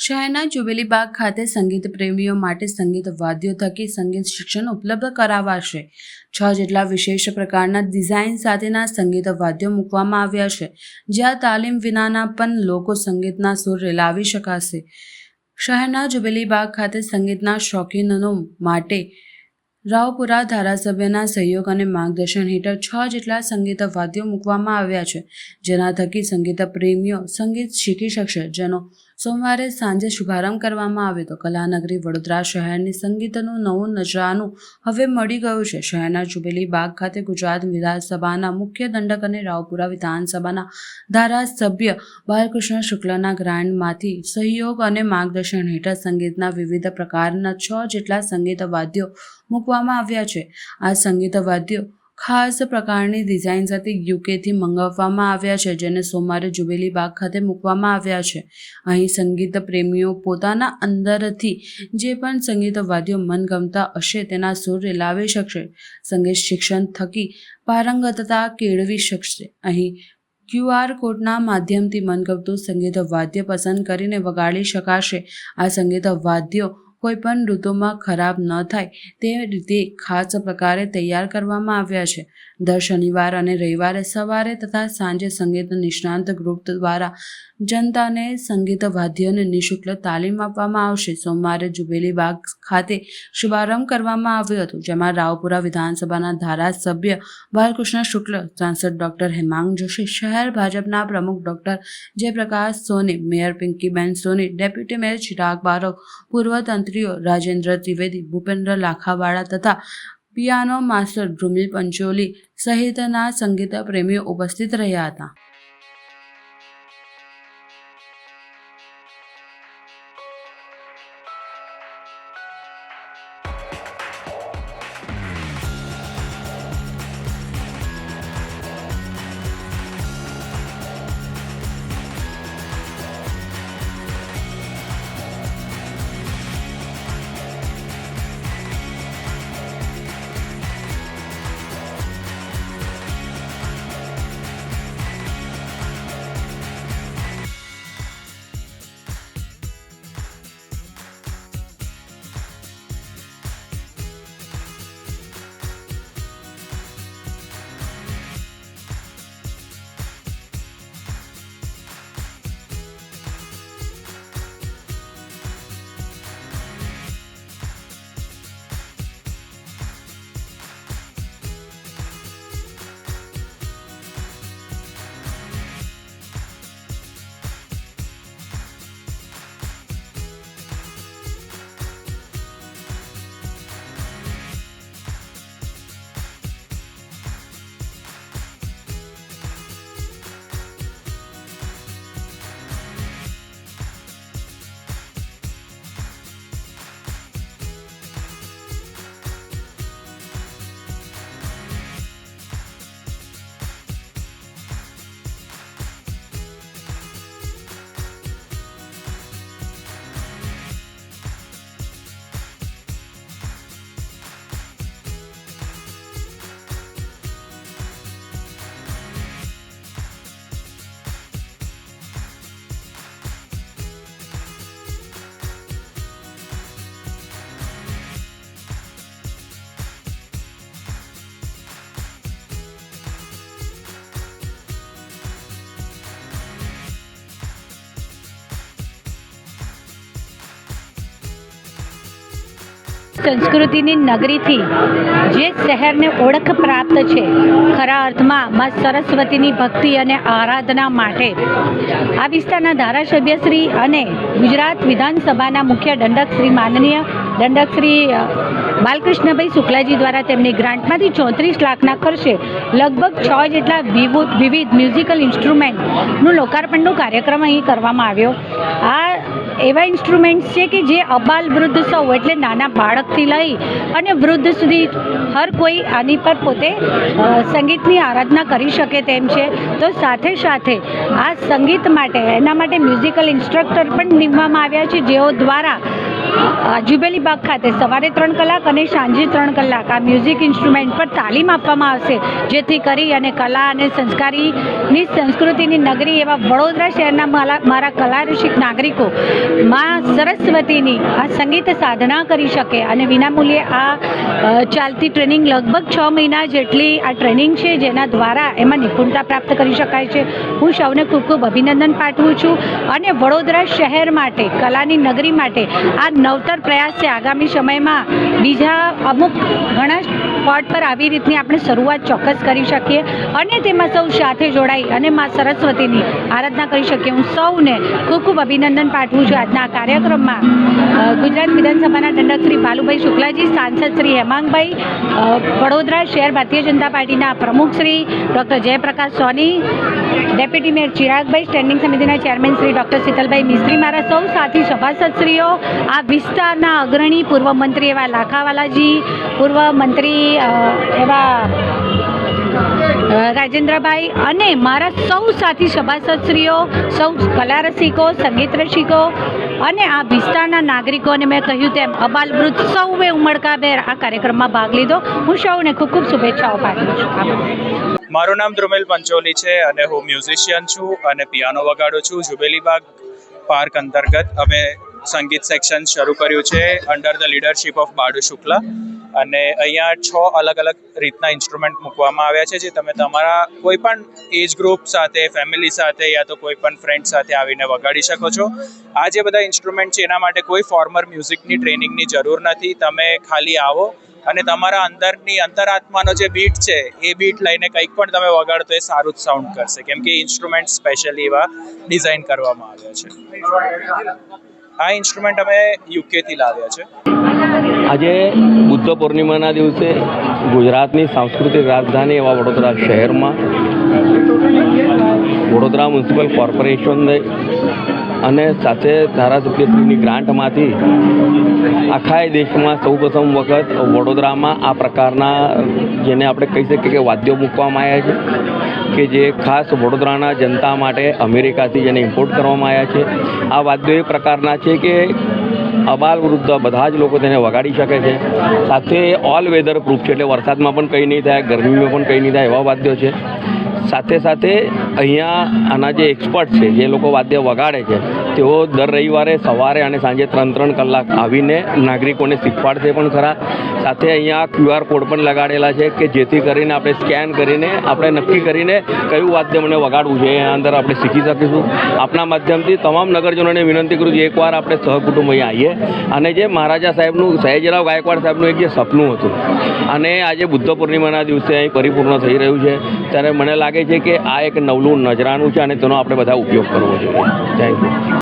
શહેરના જુબેલી બાગ ખાતે સંગીત પ્રેમીઓ માટે સંગીત વાદ્યો થકી સંગીત શિક્ષણ ઉપલબ્ધ કરાવાશે। 6 જેટલા વિશેષ પ્રકારના ડિઝાઇન સાથેના સંગીત વાદ્યો મૂકવામાં આવ્યા છે, જ્યાં તાલીમ વિનાના પણ લોકો સંગીતના સુર રેલાવી શકાશે। શહેરના જુબેલી બાગ ખાતે સંગીતના શોખીનો માટે રાવપુરા ધારાસભ્યના સહયોગ અને માર્ગદર્શન હેઠળ 6 જેટલા સંગીત વાદ્યો મૂકવામાં આવ્યા છે, જેના થકી સંગીત પ્રેમીઓ સંગીત શીખી શકશે। જેનો સોમવારે સાંજે શુભારંભ કરવામાં આવ્યો હતો। કલાનગરી વડોદરા શહેરની સંગીતનું નવું નજરાનું હવે મળી ગયું છે। શહેરના જુબેલી બાગ ખાતે ગુજરાત વિધાનસભાના મુખ્ય દંડક અને રાવપુરા વિધાનસભાના ધારાસભ્ય બાલકૃષ્ણ શુક્લના ગ્રાન્ટમાંથી સહયોગ અને માર્ગદર્શન હેઠળ સંગીતના વિવિધ પ્રકારના 6 જેટલા સંગીત વાદ્યો મૂકવામાં આવ્યા છે। આ સંગીત વાદ્યો ખાસ પ્રકારની ડિઝાઇન સાથે યુકેથી મંગાવવામાં આવ્યા છે, જેને સોમવારે જુબેલી બાગ ખાતે મૂકવામાં આવ્યા છે। અહીં સંગીત પ્રેમીઓ પોતાના અંદરથી જે પણ સંગીત વાદ્યો મનગમતા હશે તેના સુર રેલાવી શકશે। સંગીત શિક્ષણ થકી પારંગતતા કેળવી શકશે। અહીં QR કોડના માધ્યમથી મનગમતું સંગીત વાદ્ય પસંદ કરીને વગાડી શકાશે। આ સંગીત વાદ્યો કોઈપણ ઋતુમાં ખરાબ ન થાય તે રીતે ખાસ પ્રકારે તૈયાર કરવામાં આવ્યા છે। દર શનિવાર અને રવિવારે સવારે તથા સાંજે સંગીત નિષ્ણાંત ગ્રુપ દ્વારા જનતાને સંગીત વાદ્યોની નિઃશુલ્ક તાલીમ આપવામાં આવશે। સોમવારે જુબેલી બાગ ખાતે શુભારંભ કરવામાં આવ્યો હતો, જેમાં રાવપુરા વિધાનસભાના ધારાસભ્ય બાલકૃષ્ણ શુક્લ, સાંસદ ડોક્ટર હેમાંગ જોશી, શહેર ભાજપના પ્રમુખ ડોક્ટર જયપ્રકાશ સોની, મેયર પિંકીબેન સોની, ડેપ્યુટી મેયર ચિરાગ બારોટ, પૂર્વ તંત્રીઓ રાજેન્દ્ર ત્રિવેદી, ભૂપેન્દ્ર લાખાવાળા તથા પિયાનો માસ્ટર ધ્રુમિલ પંચોલી સહિતના સંગીત પ્રેમીઓ ઉપસ્થિત રહ્યા હતા। સંસ્કૃતિની નગરીથી જે શહેરને ઓળખ પ્રાપ્ત છે, ખરા અર્થમાં માં સરસ્વતીની ભક્તિ અને આરાધના માટે આ વિસ્તારના ધારાસભ્ય શ્રી અને ગુજરાત વિધાનસભાના મુખ્ય દંડક શ્રી માનનીય દંડક શ્રી બાલકૃષ્ણભાઈ શુક્લાજી દ્વારા તેમની ગ્રાન્ટમાંથી 34 લાખના ખર્ચે લગભગ 6 જેટલા વિવિધ મ્યુઝિકલ ઇન્સ્ટ્રુમેન્ટનું લોકાર્પણનો કાર્યક્રમ અહીં કરવામાં આવ્યો। આ એવા ઇન્સ્ટ્રુમેન્ટ્સ છે કે જે અબાલ વૃદ્ધ સૌ એટલે નાના બાળકથી લઈ અને વૃદ્ધ સુધી હર કોઈ આની પર પોતે સંગીતની આરાધના કરી શકે તેમ છે। તો સાથે સાથે આ સંગીત માટે એના માટે મ્યુઝિકલ ઇન્સ્ટ્રક્ટર પણ નીમવામાં આવ્યા છે, જેઓ દ્વારા જુબેલી બાગ ખાતે સવારે 3 કલાક અને સાંજે 3 કલાક આ મ્યુઝિક ઇન્સ્ટ્રુમેન્ટ પર તાલીમ આપવામાં આવશે, જેથી કરી અને કલા અને સંસ્કારીની સંસ્કૃતિની નગરી એવા વડોદરા શહેરના મારા કલારસિક નાગરિકો માં સરસ્વતીની આ સંગીત સાધના કરી શકે. અને વિનામૂલ્યે આ ચાલતી ટ્રેનિંગ લગભગ 6 મહિના જેટલી આ ટ્રેનિંગ છે, જેના દ્વારા એમાં નિપુણતા પ્રાપ્ત કરી શકાય છે. હું સૌને ખૂબ ખૂબ અભિનંદન પાઠવું છું અને વડોદરા શહેર માટે, કલાની નગરી માટે આ નવતર પ્રયાસ છે. આગામી સમયમાં બીજા અમુક ઘણા સ્પોટ પર આવી રીતની આપણે શરૂઆત ચોક્કસ કરી શકીએ અને તેમાં સૌ સાથે જોડાઈ અને મા સરસ્વતીની આરાધના કરી શકીએ. હું સૌને ખૂબ ખૂબ અભિનંદન પાઠવું છું. આજના આ કાર્યક્રમમાં ગુજરાત વિધાનસભાના દંડક શ્રી ભાલુભાઈ શુક્લાજી, સાંસદ શ્રી હેમાંગભાઈ, વડોદરા શહેર ભારતીય જનતા પાર્ટીના પ્રમુખ શ્રી ડૉક્ટર જયપ્રકાશ સોની, ડેપ્યુટી મેયર ચિરાગભાઈ, સ્ટેન્ડિંગ સમિતિના ચેરમેન શ્રી ડૉક્ટર શીતલભાઈ મિસ્ત્રી, મારા સૌ સાથી સભાસદશ્રીઓ, આ વિસ્તારના અગ્રણી પૂર્વ મંત્રી એવા લાખાવાલાજી, પૂર્વ મંત્રી એવા રાજેન્દ્રભાઈ અને મારા સૌ સાથી સભાસદશ્રીઓ, સૌ કલારસિકો, સંગીત રસિકો અને આ વિસ્તારના નાગરિકોને મેં કહ્યું તેમ અબાલવૃદ્ધ સૌએ ઉમળકાભેર આ કાર્યક્રમમાં ભાગ લીધો. હું સૌને ખૂબ ખૂબ શુભેચ્છાઓ પાઠવું છું. મારું નામ ધ્રુમિલ પંચોલી છે અને હું મ્યુઝિશિયન છું અને પિયાનો વગાડું છું. જુબેલી બાગ પાર્ક અંતર્ગત અમે સંગીત સેક્શન શરૂ કર્યું છે under the leadership of Badu Shukla, અને અહીંયા 6 અલગ અલગ રીતના ઇન્સ્ટ્રુમેન્ટ મૂકવામાં આવ્યા છે, જે તમે તમારા કોઈ પણ એજ ગ્રુપ સાથે, ફેમિલી સાથે યા તો કોઈ પણ ફ્રેન્ડ સાથે આવીને વગાડી શકો છો. આ જે બધા ઇન્સ્ટ્રુમેન્ટ છે એના માટે કોઈ ફોર્મલ મ્યુઝિકની ટ્રેનિંગની જરૂર નથી. તમે ખાલી આવો અને તમારા અંદરની અંતરાત્માનો જે બીટ છે એ બીટ લઈને કંઈક પણ તમે વગાડો તો એ સારું જ સાઉન્ડ કરશે, કેમ કે ઇન્સ્ટ્રુમેન્ટ સ્પેશિયલી એવા ડિઝાઇન કરવામાં આવ્યા છે. આ ઇન્સ્ટ્રુમેન્ટ અમે યુકેથી લાવ્યા છે. આજે બુદ્ધ પૂર્ણિમાના દિવસે ગુજરાતની સાંસ્કૃતિક રાજધાની એવા વડોદરા શહેરમાં વડોદરા મ્યુનિસિપલ કોર્પોરેશન અને સાથે ધારાસભ્યશ્રીની ગ્રાન્ટમાંથી આખા દેશમાં સૌપ્રથમ વખત વડોદરામાં આ પ્રકારના, જેને આપણે કહી શકીએ કે વાદ્યો મૂકવામાં આવ્યા છે, કે જે ખાસ વડોદરાના જનતા માટે અમેરિકાથી જેને ઇમ્પોર્ટ કરવામાં આવ્યા છે. આ વાદ્યો એ પ્રકારના છે કે અબાલ વૃદ્ધ બધા જ લોકો તેને વગાડી શકે છે. સાથે ઓલ વેધર પ્રૂફ છે, એટલે વરસાદમાં પણ કંઈ નહીં થાય, ગરમીમાં પણ કંઈ નહીં થાય એવા વાદ્યો છે. સાથે સાથે અહીંયા આના જે એક્સપર્ટ છે, જે લોકો વાદ્ય વગાડે છે, તેઓ દર રવિવારે સવારે અને સાંજે 3-3 કલાક આવીને નાગરિકોને શીખવાડશે પણ ખરા. સાથે અહીંયા QR કોડ પણ લગાડેલા છે કે જેથી કરીને આપણે સ્કેન કરીને આપણે નક્કી કરીને કયું વાદ્ય મને વગાડવું છે એના અંદર આપણે શીખી શકીશું. આપના માધ્યમથી તમામ નગરજનોને વિનંતી કરું છું, એકવાર આપણે સહકુટુંબ અહીંયા આવીએ અને જે મહારાજા સાહેબનું, સયાજીરાવ ગાયકવાડ સાહેબનું એક જે સપનું હતું અને આજે બુદ્ધ પૂર્ણિમાના દિવસે અહીં પરિપૂર્ણ થઈ રહ્યું છે, ત્યારે મને લાગે છે કે આ એક નવલું નજરાનું છે અને તેનો આપણે બધા ઉપયોગ કરવો જોઈએ. Thank you.